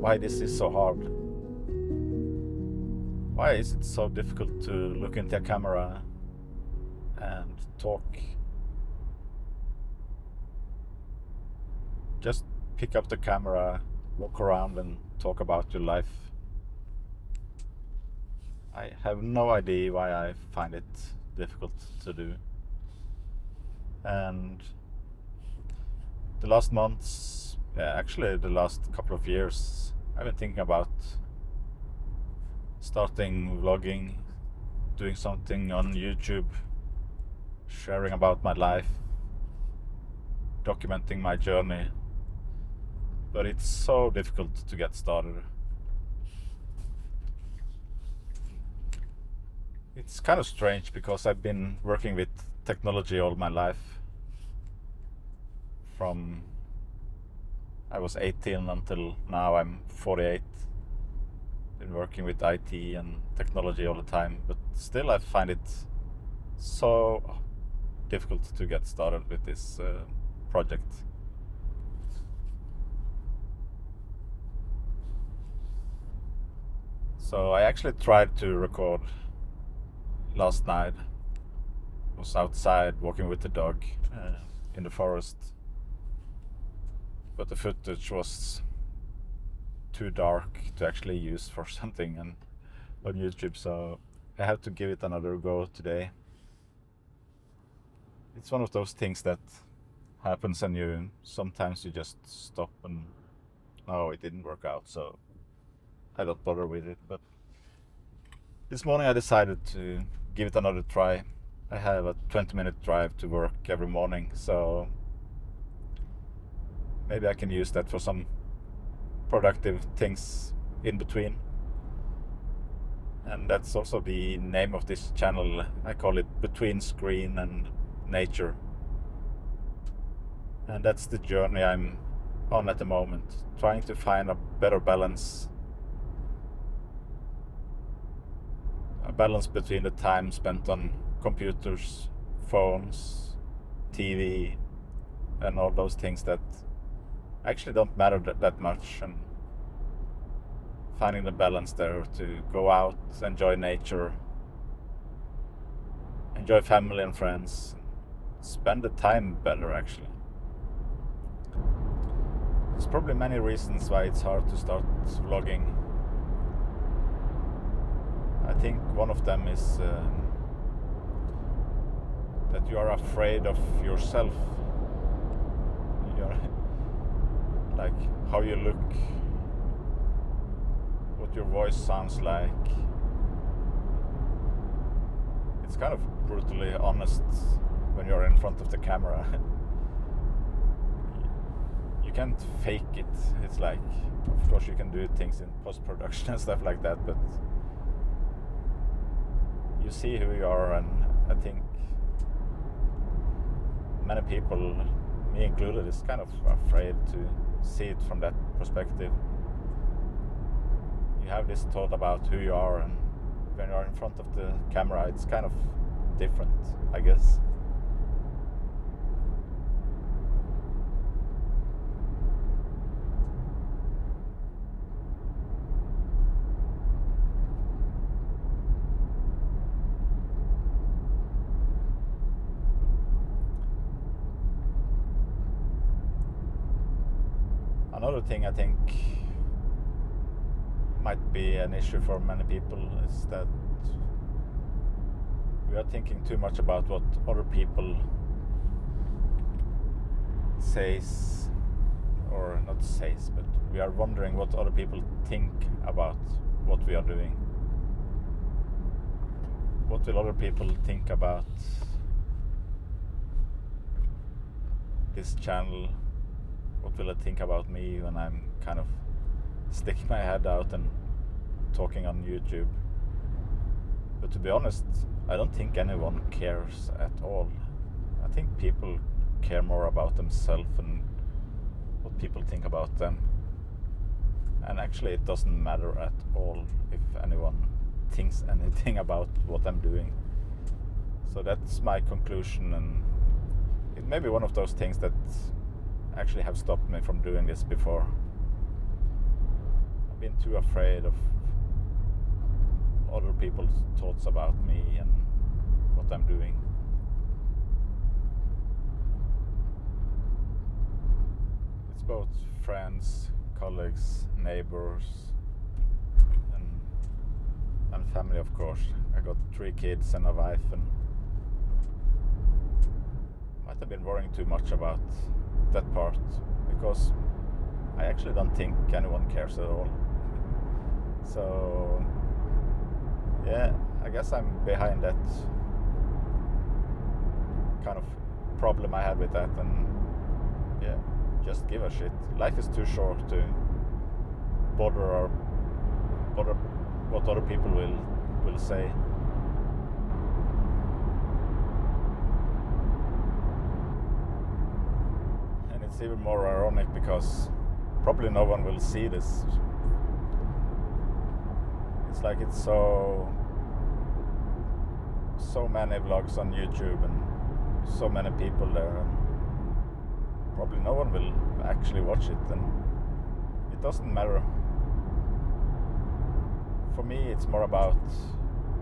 why this is so hard. Why is it so difficult to look into a camera and talk? Just pick up the camera, walk around and talk about your life. I have no idea why I find it difficult to do. And the last months, actually the last couple of years, I've been thinking about starting vlogging, doing something on YouTube, sharing about my life, documenting my journey. But it's so difficult to get started. It's kind of strange because I've been working with technology all my life. From I was 18 until now I'm 48. Been working with IT and technology all the time, but still I find it so difficult to get started with this project. So I actually tried to record last night. I was outside walking with the dog in the forest, but the footage was too dark to actually use for something on YouTube, so I have to give it another go today. It's one of those things that happens and sometimes you just stop and it didn't work out, so I don't bother with it. But this morning I decided to give it another try. I have a 20-minute drive to work every morning, so maybe I can use that for some productive things in between. And that's also the name of this channel. I call it Between Screen and Nature. And that's the journey I'm on at the moment, trying to find a better balance. A balance between the time spent on computers, phones, TV, and all those things that actually don't matter that much, and finding the balance there to go out, enjoy nature, enjoy family and friends, spend the time better actually. There's probably many reasons why it's hard to start vlogging. I think one of them is that you are afraid of yourself. You're like how you look, what your voice sounds like. It's kind of brutally honest when you're in front of the camera. You can't fake it. It's like, of course you can do things in post-production and stuff like that, but you see who you are, and I think many people, me included, is kind of afraid to see it from that perspective. You have this thought about who you are, and when you are in front of the camera, it's kind of different, I guess. Another thing I think might be an issue for many people is that we are thinking too much about what other people says, or not says, but we are wondering what other people think about what we are doing. What will other people think about this channel? What will they think about me when I'm kind of sticking my head out and talking on YouTube? But to be honest, I don't think anyone cares at all. I think people care more about themselves and what people think about them. And actually it doesn't matter at all if anyone thinks anything about what I'm doing. So that's my conclusion, and it may be one of those things that actually have stopped me from doing this before. been too afraid of other people's thoughts about me and what I'm doing. It's both friends, colleagues, neighbors, and family, of course. I got 3 kids and a wife, and might have been worrying too much about that part, because I actually don't think anyone cares at all. So yeah, I guess I'm behind that kind of problem I had with that, and yeah, just give a shit. Life is too short to bother what other people will say. And it's even more ironic because probably no one will see this. It's like it's so many vlogs on YouTube and so many people there, and probably no one will actually watch it, and it doesn't matter. For me, it's more about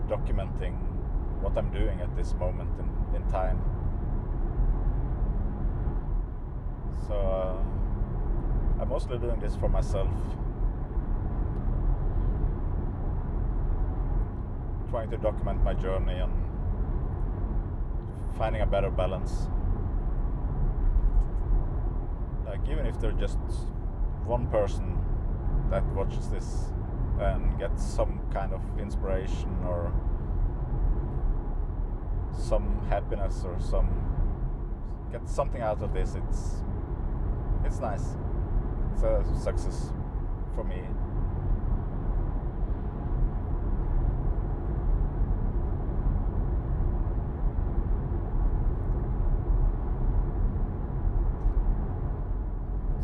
documenting what I'm doing at this moment in time. So I'm mostly doing this for myself, trying to document my journey and finding a better balance. Like, even if there's just one person that watches this and gets some kind of inspiration or some happiness or get something out of this, it's nice. It's a success for me.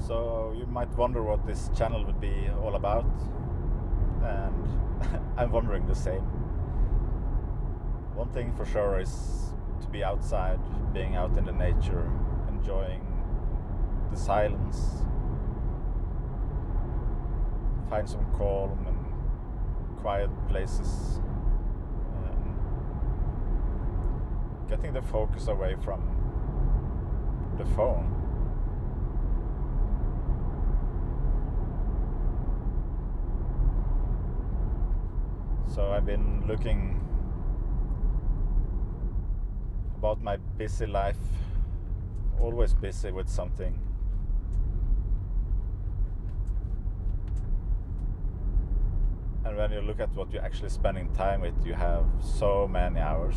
So you might wonder what this channel would be all about, and I'm wondering the same. One thing for sure is to be outside, being out in the nature, enjoying the silence, find some calm and quiet places, getting the focus away from the phone. So I've been looking about my busy life, always busy with something. And when you look at what you're actually spending time with, you have so many hours.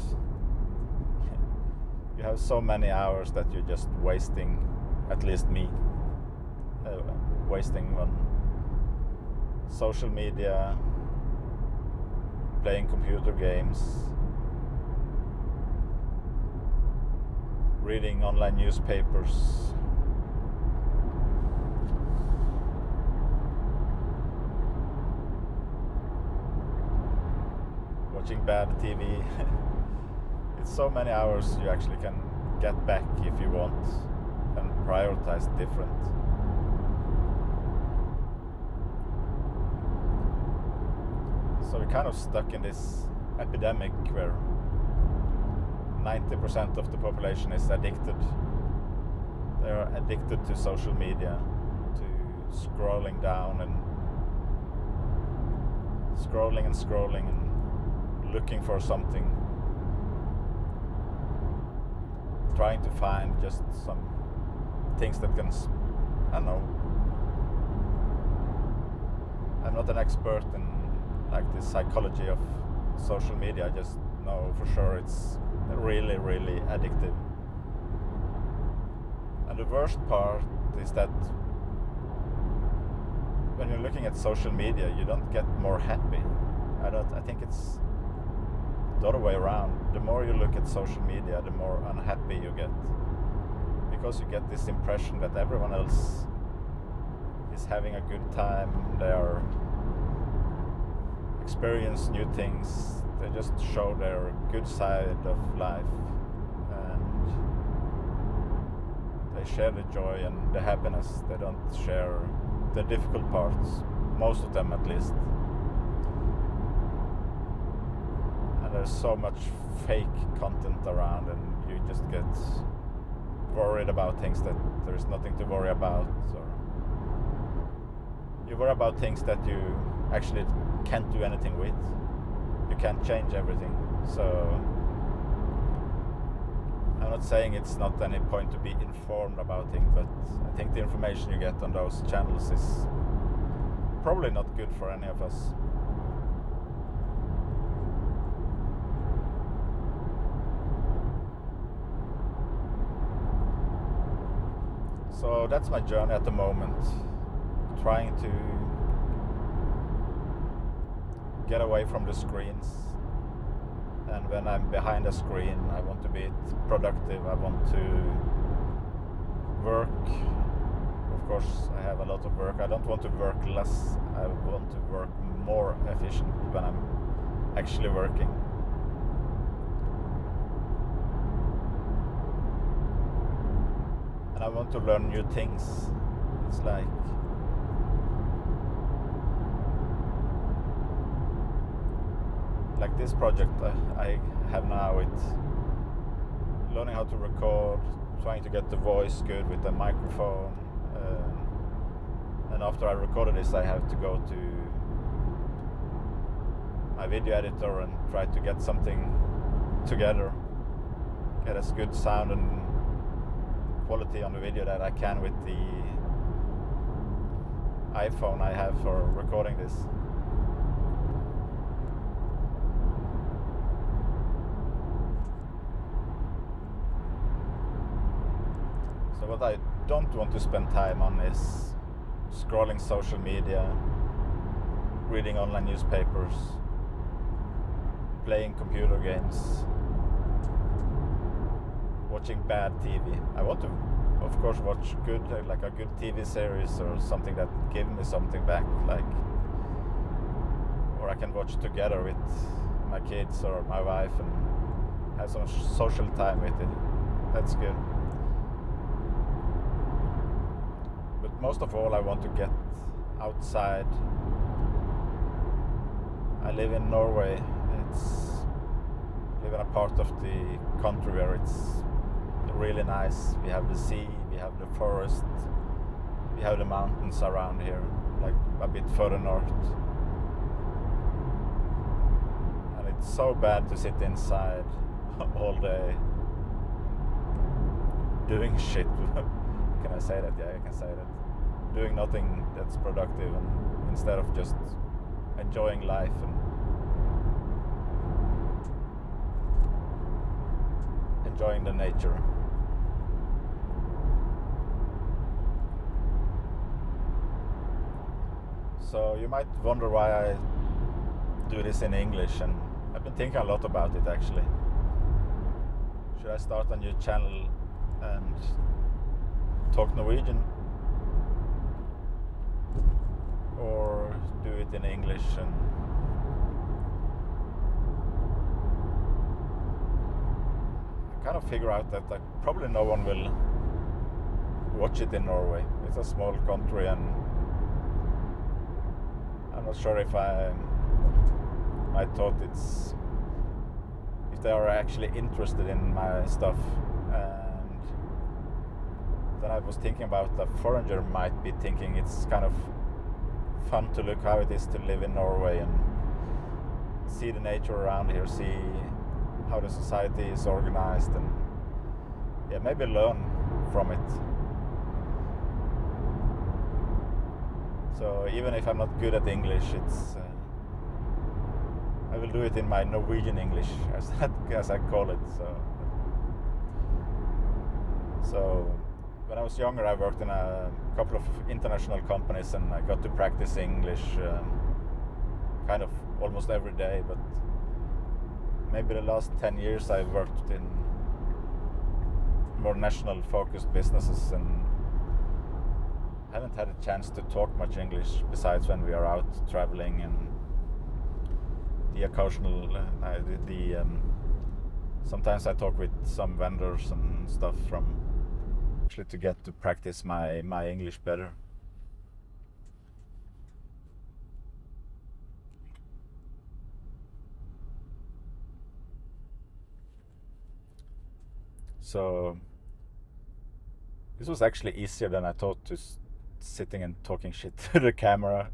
You have so many hours that you're just wasting, at least me, wasting on social media, playing computer games, reading online newspapers, watching bad TV. It's so many hours you actually can get back if you want and prioritize different. So we're kind of stuck in this epidemic where 90% of the population is addicted. They're addicted to social media, to scrolling down and scrolling and looking for something, trying to find just some things that can, I don't know. I'm not an expert in like the psychology of social media. I just know for sure it's really, really addictive. And the worst part is that when you're looking at social media, you don't get more happy. I think it's the other way around. The more you look at social media, the more unhappy you get, because you get this impression that everyone else is having a good time. They are experience new things. They just show their good side of life, and they share the joy and the happiness. They don't share the difficult parts, most of them at least. And there's so much fake content around, and you just get worried about things that there's nothing to worry about, or you worry about things that you actually can't do anything with. You can't change everything. So I'm not saying it's not any point to be informed about things, but I think the information you get on those channels is probably not good for any of us. So that's my journey at the moment, trying to get away from the screens. And when I'm behind a screen, I want to be productive. I want to work. Of course, I have a lot of work. I don't want to work less. I want to work more efficient when I'm actually working. And I want to learn new things. It's like this project I have now with learning how to record, trying to get the voice good with the microphone, and after I recorded this I have to go to my video editor and try to get something together, get as good sound and quality on the video that I can with the iPhone I have for recording this. So what I don't want to spend time on is scrolling social media, reading online newspapers, playing computer games, watching bad TV. I want to, of course, watch good, like a good TV series or something that gives me something back, or I can watch together with my kids or my wife and have some social time with it. That's good. But most of all, I want to get outside. I live in Norway. I live in a part of the country where it's really nice. We have the sea, we have the forest, we have the mountains around here, like a bit further north. And it's so bad to sit inside all day doing shit. Can I say that? Yeah, I can say that. Doing nothing that's productive, and instead of just enjoying life and enjoying the nature. So you might wonder why I do this in English, and I've been thinking a lot about it actually. Should I start a new channel and talk Norwegian? Or do it in English? And I kind of figure out that probably no one will watch it in Norway. It's a small country, and I'm not sure if I thought if they are actually interested in my stuff. And then I was thinking about a foreigner might be thinking it's kind of fun to look how it is to live in Norway and see the nature around here, see how the society is organized, and yeah, maybe learn from it. So even if I'm not good at English, I will do it in my Norwegian English, as I call it. So when I was younger, I worked in a couple of international companies, and I got to practice English kind of almost every day. But maybe the last 10 years I've worked in more national focused businesses and haven't had a chance to talk much English besides when we are out traveling and the occasional sometimes I talk with some vendors and stuff from actually to get to practice my English better. So this was actually easier than I thought, to sitting and talking shit to the camera.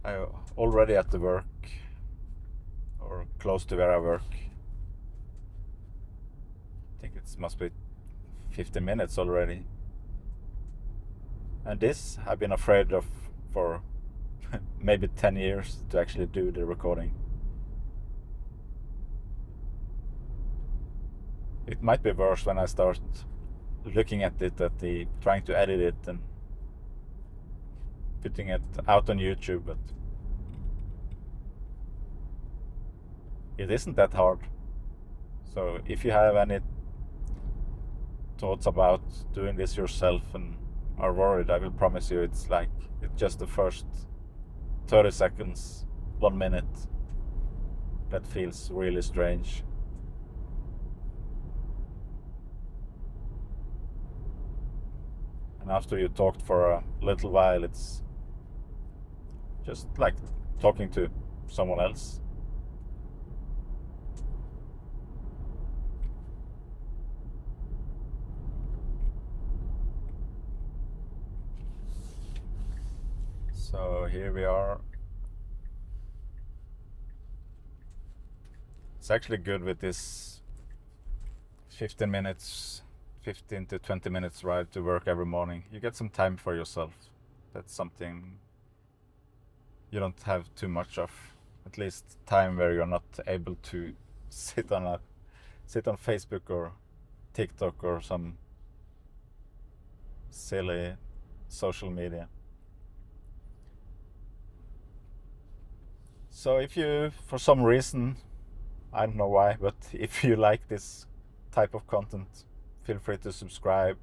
I already at the work, or close to where I work. I think it must be 15 minutes already. And this I've been afraid of for maybe 10 years, to actually do the recording. It might be worse when I start looking at it, trying to edit it and putting it out on YouTube, but it isn't that hard. So if you have any thoughts about doing this yourself and are worried, I will promise you it's just the first 30 seconds, 1 minute, that feels really strange. And after you talked for a little while, it's just like talking to someone else. So here we are. It's actually good with this 15 to 20 minutes ride to work every morning. You get some time for yourself. That's something you don't have too much of. At least time where you're not able to sit on Facebook or TikTok or some silly social media. So if you, for some reason, I don't know why, but if you like this type of content, feel free to subscribe.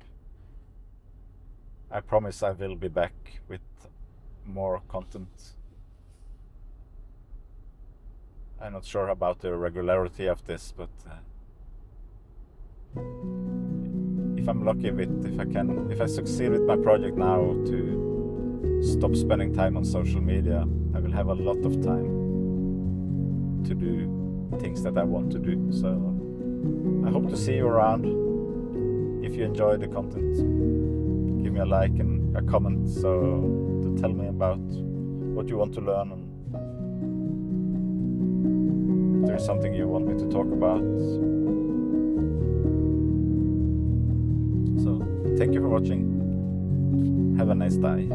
I promise I will be back with more content. I'm not sure about the regularity of this, but if I'm lucky if I succeed with my project now to stop spending time on social media, I will have a lot of time to do things that I want to do. So I hope to see you around. If you enjoy the content, give me a like and a comment, so to tell me about what you want to learn, and if there's something you want me to talk about. So thank you for watching. Have a nice day.